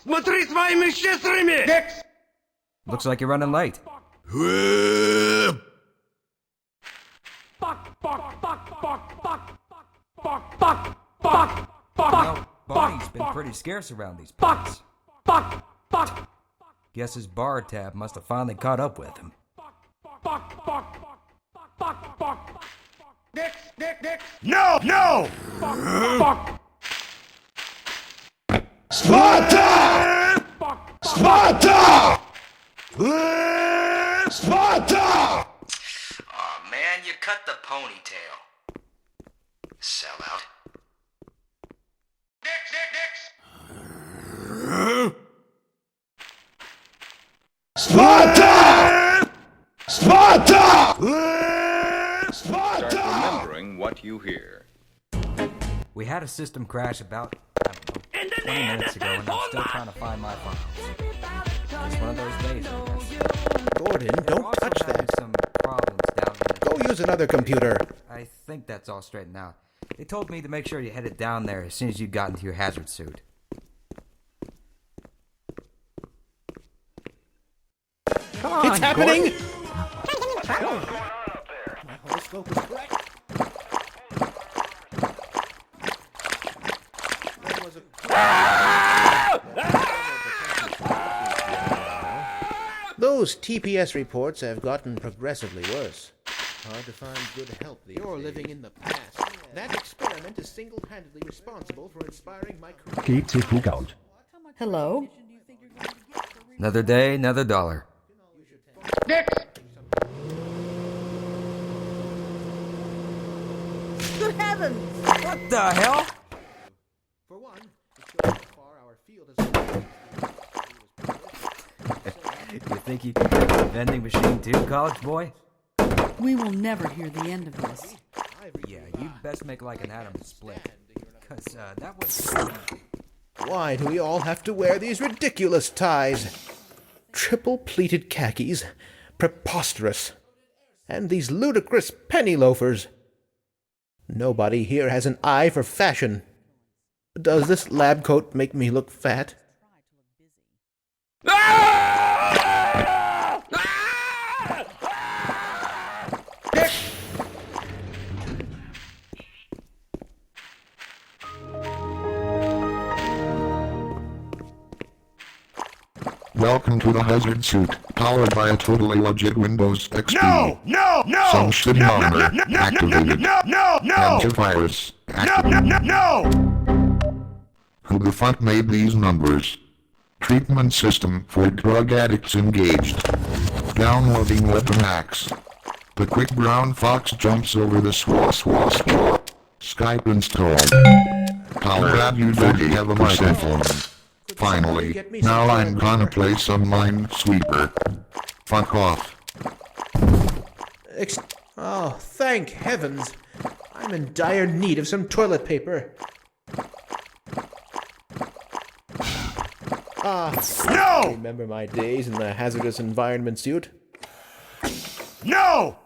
Смотри своими щедрыми! Looks like you're running late. Well, Barney's been pretty scarce around these parts. Guess his bar tab must have finally caught up with him. No! No! Sparta! Sparta! Sparta! Aw, man, you cut the ponytail. Sellout. Sparta! Sparta! Start Sparta! remembering what you hear. We had a system crash about, I don't know, 20 minutes ago, and I'm still trying to find my files. It's one of those days, I guess. Gordon, We're don't also touch having that. some problems down in the... Go use another computer. I think that's all straightened out. They told me to make sure you headed down there as soon as you got into your hazard suit. Come on, It's happening! Gordon. My horoscope was correct. There was a... Those TPS reports have gotten progressively worse. Hard to find good help. You're living in the past. That experiment is single-handedly responsible for inspiring my career. Geht sich gut out. Hello? Another day, another dollar. Good heavens! What the hell? For one, it shows how far our field has... You think you can get a vending machine too, college boy? We will never hear the end of this. Yeah, you best make like an atom split. Cause, that was... Why do we all have to wear these ridiculous ties? Triple pleated khakis. Preposterous. And these ludicrous penny loafers. Nobody here has an eye for fashion. Does this lab coat make me look fat? Welcome to the hazard suit, powered by a totally legit Windows XP. No! No! No! Some shitty no, armor no, no, no, activated. no, no, no, Antivirus no, activated. no, no! Who the fuck made these numbers? Treatment system for drug addicts engaged. Downloading weapon hacks. The quick brown fox jumps over the swasp. Skype installed. How glad you don't have a microphone. Finally, now I'm gonna play some Minesweeper. Fuck off. Oh, thank heavens. I'm in dire need of some toilet paper. No! Remember my days in the hazardous environment suit? No!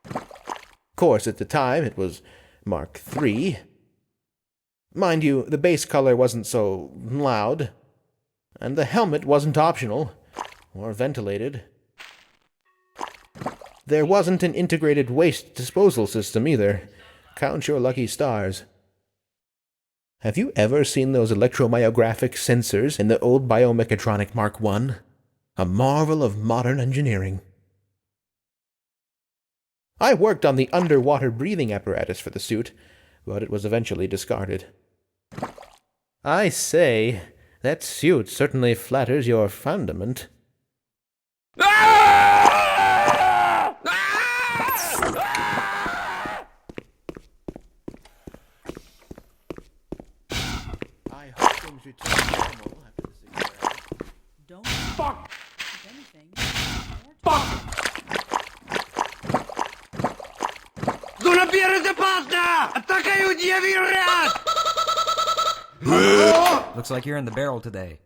Of course, at the time, it was Mark III. Mind you, the base color wasn't so loud, and the helmet wasn't optional, or ventilated. There wasn't an integrated waste disposal system either. Count your lucky stars. Have you ever seen those electromyographic sensors in the old biomechatronic Mark I? A marvel of modern engineering. I worked on the underwater breathing apparatus for the suit, but it was eventually discarded. I say, that suit certainly flatters your fundament. I hope things return to normal after this experiment. Don't fuck. If anything, fuck. Zona bierze pasta! Атакаю дьявирят! Looks like you're in the barrel today.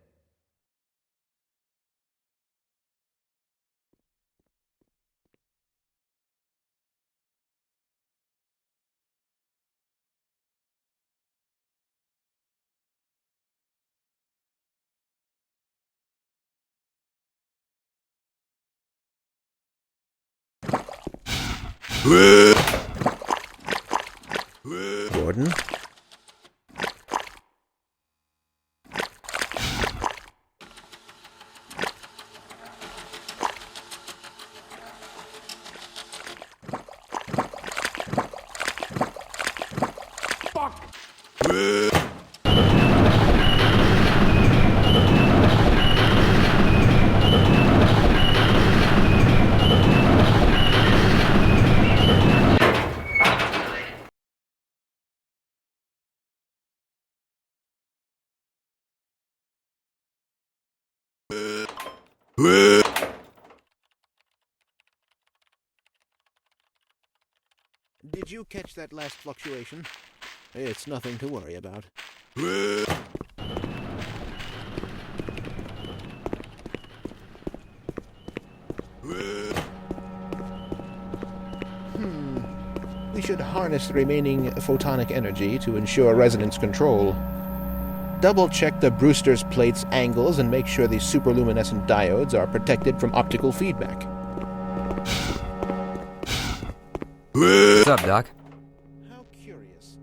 Gordon? Did you catch that last fluctuation? It's nothing to worry about. We should harness the remaining photonic energy to ensure resonance control. Double-check the Brewster's plate's angles and make sure the superluminescent diodes are protected from optical feedback. What's up, Doc? How curious.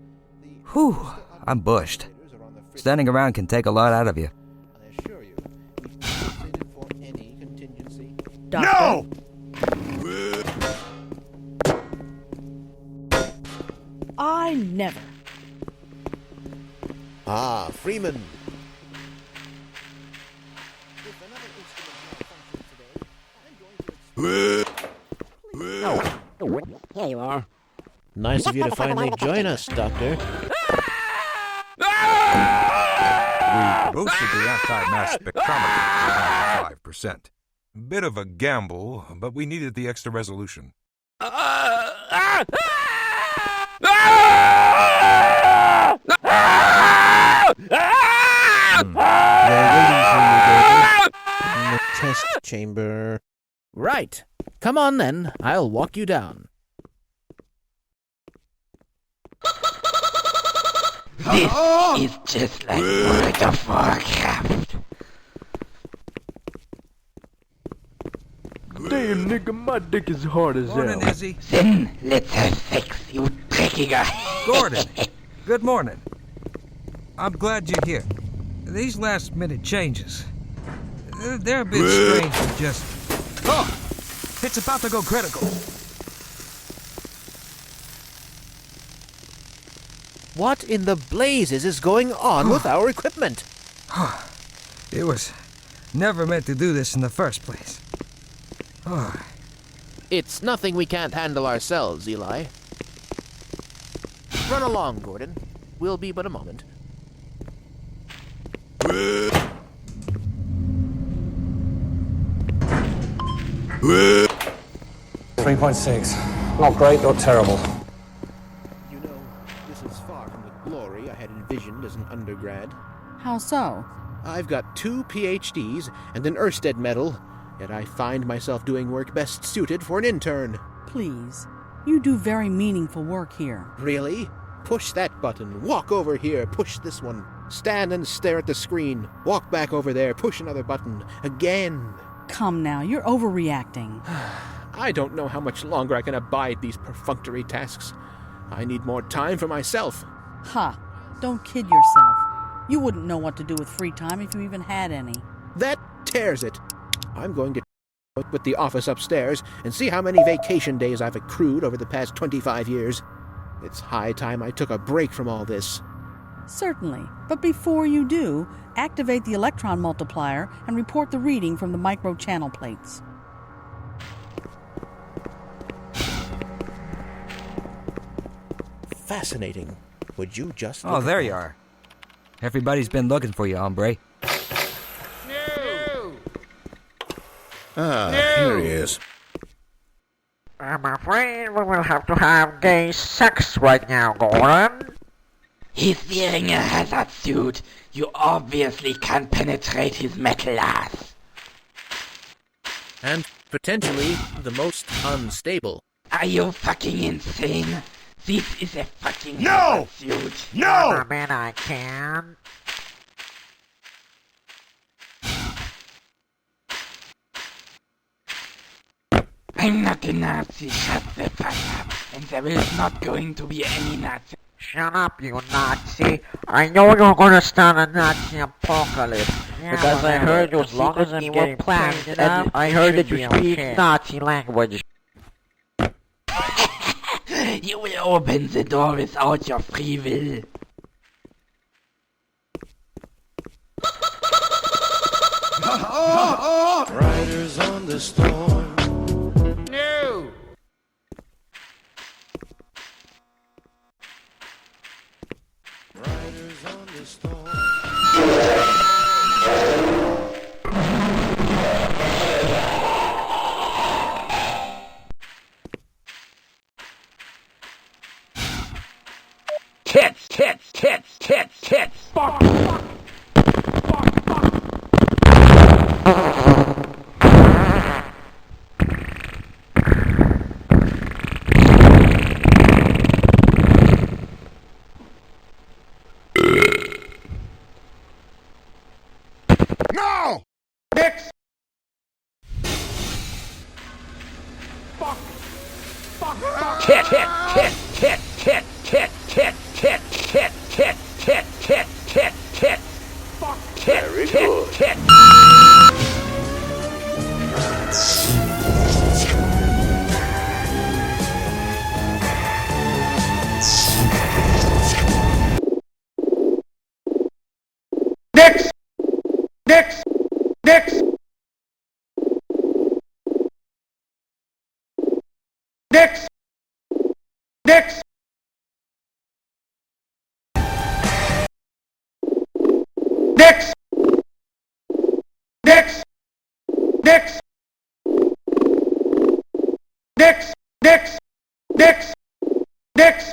Whew, I'm bushed. Standing around can take a lot out of you. I assure you, we've compensated for any contingency. No! I never. Ah, Freeman. Here you are. Nice of you to finally join us, Doctor. We boosted the anti-mass spectrometer to 95%. Bit of a gamble, but we needed the extra resolution. They're waiting for you, David. In the test chamber. Right. Come on then. I'll walk you down. This is just like World of Warcraft. Damn, nigga, my dick is hard as Morning, hell. Izzy. Then let's have sex, you dreckiger. Gordon, good morning. I'm glad you're here. These last-minute changes, they're a bit strange and just... Oh! It's about to go critical. What in the blazes is going on with our equipment? It was never meant to do this in the first place. It's nothing we can't handle ourselves, Eli. Run along, Gordon. We'll be but a moment. 3.6. Not great, not terrible. You know, this is far from the glory I had envisioned as an undergrad. How so? I've got 2 PhDs and an Ørsted medal, yet I find myself doing work best suited for an intern. Please. You do very meaningful work here. Really? Push that button, walk over here, push this one. Stand and stare at the screen, walk back over there, push another button. Again. Come now, you're overreacting. I don't know how much longer I can abide these perfunctory tasks. I need more time for myself. Ha! Don't kid yourself. You wouldn't know what to do with free time if you even had any. That tears it. I'm going to with the office upstairs and see how many vacation days I've accrued over the past 25 years. It's high time I took a break from all this. Certainly, but before you do, activate the electron multiplier and report the reading from the microchannel plates. Fascinating. Would you just Oh, look there at you that? are. Everybody's been looking for you, hombre. Here he is. I'm afraid we will have to have gay sex right now, Gordon. He's wearing a hazard suit. You obviously can't penetrate his metal ass. And potentially the most unstable. Are you fucking insane? This is a fucking No! hazard suit. No! I mean, I can. I'm not a Nazi, shut the fuck up. And there is not going to be any Nazi. Shut up, you Nazi. I know you're gonna start a Nazi apocalypse. Because I heard your secret evil plans, and I heard that you speak Nazi language. You will open the door without your free will. Riders on the storm. No! Riders on the storm. Tits, tits, tits, tits, tits! Fuck! No! Dicks! Tit, tit, tit, tit, tit, tit, tit, tit, tit, tit, tit, tit, tit, tit. Fuck. Tit, tit, tit. Dicks! Dicks! Dicks! Dicks! Dicks! Dicks! Dicks! Dicks! Dicks! Dicks! Dicks! Dicks!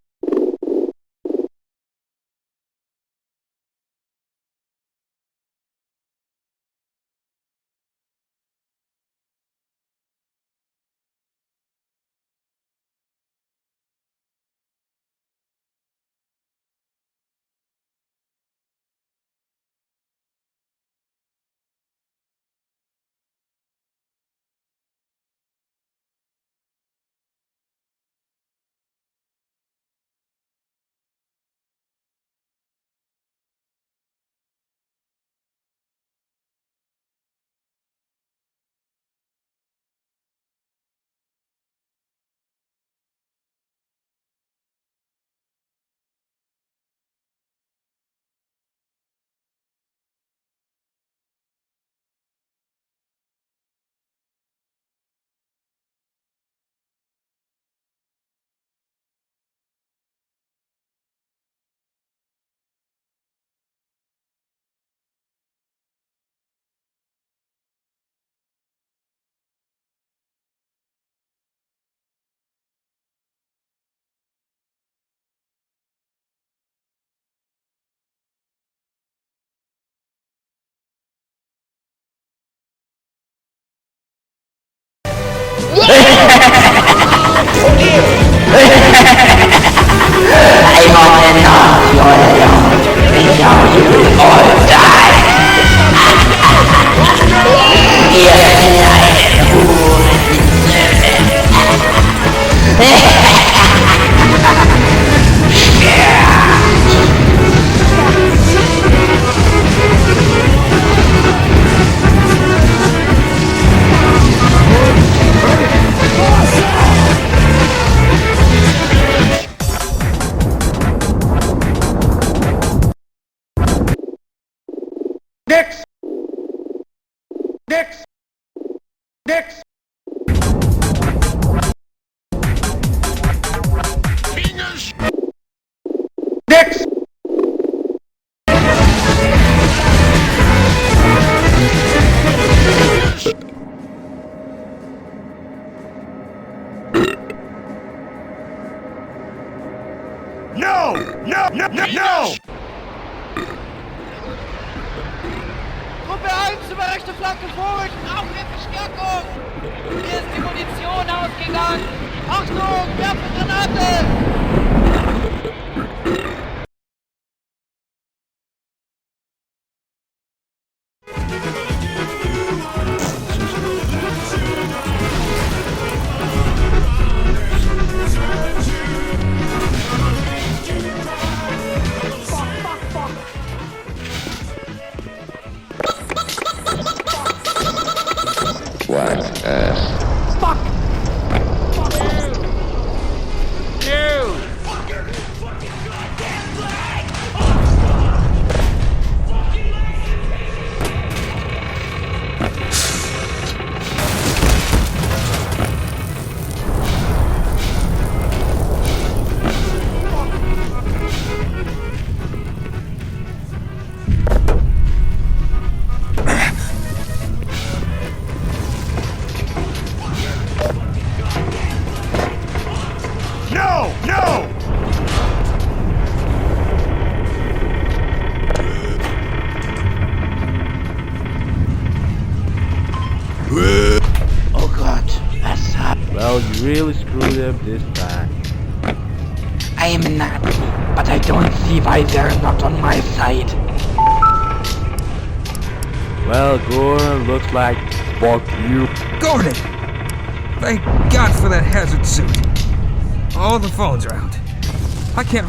I'm on and off your alone, and now you will all die. Dicks! Dicks! Dicks! Dicks! No! No! No! No! No! Gruppe 1 über rechte Flanke vor, auf der Verstärkung! Hier ist die Munition ausgegangen! Achtung, werfe Granate! No! No! Oh God, what's up? Well, you really screwed up this time. I am a Nazi, but I don't see why they're not on my side. Well, Gordon, looks like fuck you. Gordon! Thank God for that hazard suit. All the phones are out. I can't